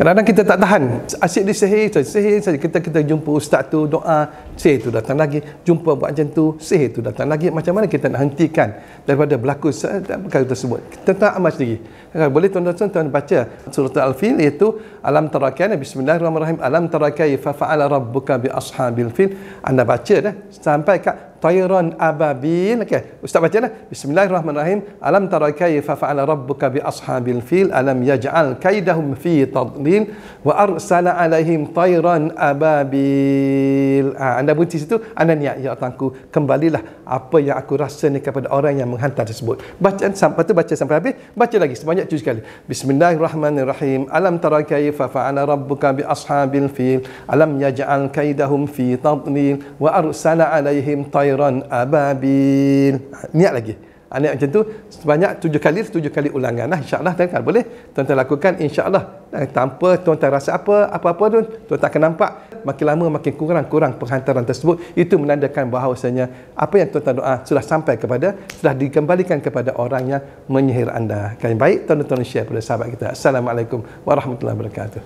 Kadang-kadang kita tak tahan, asyik sihir saja. Kita jumpa ustaz tu doa, sihir tu datang lagi. Jumpa buat macam tu, sihir tu datang lagi. Macam mana kita nak hentikan daripada berlaku perkara tersebut? Tentang amal sendiri. Boleh tuan-tuan baca surah Al-Fil, iaitu alam tara kaifa, bismillahirrahmanirrahim, alam tara kaifa fa'ala rabbuka bi ashabil fil. Anda baca dah sampai kat tayran ababil. Okey, ustaz baca dah. Bismillahirrahmanirrahim. Alam tara kaifa fa'ala rabbuka bi ashabil fil, alam yaj'al kaidahum fi tadlil wa arsala alaihim tayran ababil. Anda berhenti situ, anda niat, ya Tuhanku, kembalilah apa yang aku rasa ni kepada orang yang menghantar tersebut. Baca sampai tu, baca sampai habis, baca lagi sebanyak 7 kali. Bismillahirrahmanirrahim. Alam tara kaifa fa'ala rabbuka bi ashabil fil, alam yaj'al kaidahum fi tadlil wa arsala alaihim tayran ababil. Niat lagi. Niat macam tu sebanyak 7 kali ulangan lah, insya-Allah. Dan kan boleh tuan-tuan lakukan, insya-Allah. Tanpa tuan-tuan rasa apa-apa tu, tuan-tuan akan nampak makin lama makin kurang penghantaran tersebut. Itu menandakan bahawasanya apa yang tuan-tuan doa sudah sampai sudah dikembalikan kepada orang yang menyihir anda. Kan baik, tuan-tuan share pada sahabat kita. Assalamualaikum warahmatullahi wabarakatuh.